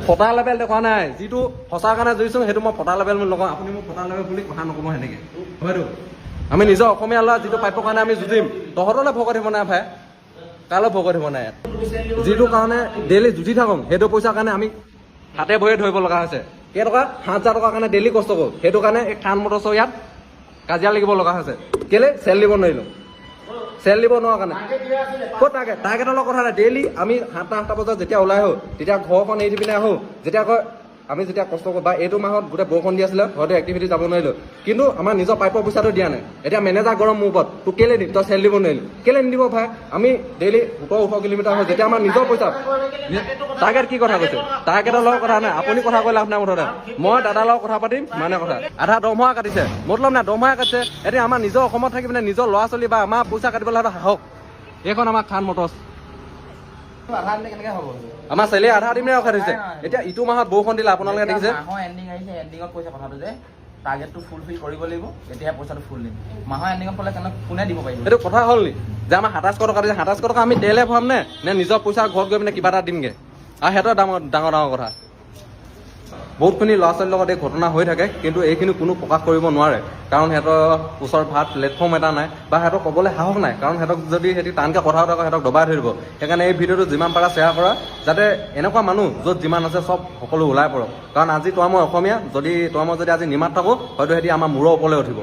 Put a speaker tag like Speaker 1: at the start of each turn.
Speaker 1: ফটা লেভেল দেখুৱা নাই যিটো সঁচা কাৰণে জুৰিছোঁ সেইটো মই ফটা লেভেল বুলি নকওঁ আপুনি মোক ফটা লেভেল বুলি কথা নক'ব সেনেকৈ হয়তো আমি নিজৰ অসমীয়া ল'ৰা যিটো প্ৰাপ্যৰ কাৰণে আমি যুঁজিম তহঁতলৈ ভকত দিব নাই ভাই কালৈ ভকত দিব নাই ইয়াত যিটো কাৰণে ডেইলি যুঁজি থাকোঁ সেইটো পইচাৰ কাৰণে আমি হাতে ভৰিয়ে ধৰিব লগা হৈছে কেইটকা 7,000 টকাৰ কাৰণে ডেইলি কষ্ট কৰোঁ সেইটো কাৰণে এই খান মটৰ্ছৰ ইয়াত কাজিয়া লাগিব লগা হৈছে কেলৈ চেল দিব নোৱাৰিলোঁ চেল দিব নোৱাৰা কাৰণে ক'ত টাৰ্গেটৰ লগত কথা নাই ডেইলি আমি 7টা বজাত যেতিয়া ওলাই আহোঁ তেতিয়া ঘৰখন এৰি পিনে আহোঁ যেতিয়া কয় আমি যেতিয়া কষ্ট কৰোঁ বা এইটো মাহত গোটেই বৰষুণ দি আছিলে হয়তো এক্টিভিটি যাব নোৱাৰিলোঁ কিন্তু আমাৰ নিজৰ পাইপৰ পইচাটো দিয়া নাই এতিয়া মেনেজাৰ গৰম মোৰ ওপৰত তোক কেলৈ দিম তই চেল দিব নোৱাৰিলি কেলৈ নিদিব ভাই আমি ডেইলি 17-18 কিলোমিটাৰ হয় যেতিয়া আমাৰ নিজৰ পইচা টাৰ্গেট কি কথা কৈছে টাৰ্গেটৰ লগত কথা নাই আপুনি কথা কৈ লাভ নাই মুঠতে মই দাদাৰ লগত কথা পাতিম মানে কথা আধা দৰমহা কাটিছে মতলব নাই দৰমহা কাটিছে এতিয়া আমাৰ নিজৰ অসমত থাকি পিনে নিজৰ ল'ৰা ছোৱালী বা আমাৰ পইচা কাটিবলৈ সাহস এইখন আমাৰ খান মটৰ্ছ আমাৰ চেলে আধা দিনে ৰখাই দিছে এতিয়া ইটো মাহত বৰষুণ দিলে আপোনালোকে দেখিছে
Speaker 2: মাহৰ এণ্ডিং আহিছে এণ্ডিঙত কৈছে কথাটো যে টাৰ্গেটটো ফুলফিল কৰিব লাগিব তেতিয়াহে পইচাটো ফুল দিম মাহৰ এণ্ডিঙত ক'লে কোনে দিব পাৰিব
Speaker 1: এইটো কথা হ'ল নি যে আমাৰ 2700 টকা দিছে 2700 টকা আমি তেলে ভৰাম নে নিজৰ পইচা ঘৰত গৈ পিনে কিবা এটা দিমগৈ আৰু সিহঁতৰ ডাঙৰ কথা বহুতখিনি ল'ৰা ছোৱালীৰ লগত এই ঘটনা হৈ থাকে কিন্তু এইখিনি কোনো প্ৰকাশ কৰিব নোৱাৰে কাৰণ সিহঁতৰ ওচৰত ভাল প্লেটফৰ্ম এটা নাই বা সিহঁতক ক'বলৈ সাহস নাই কাৰণ সিহঁতক যদি সিহঁতি টানকৈ কথা পাতে সিহঁতক দবাই ধৰিব সেইকাৰণে এই ভিডিঅ'টো যিমান পাৰা শ্বেয়াৰ কৰা যাতে এনেকুৱা মানুহ য'ত যিমান আছে চব সকলো ওলাই পৰক কাৰণ আজি তই মই অসমীয়া যদি তই মই যদি আজি নিমাত থাকোঁ হয়তো সিহঁতি আমাৰ মূৰৰ ওপৰলৈ উঠিব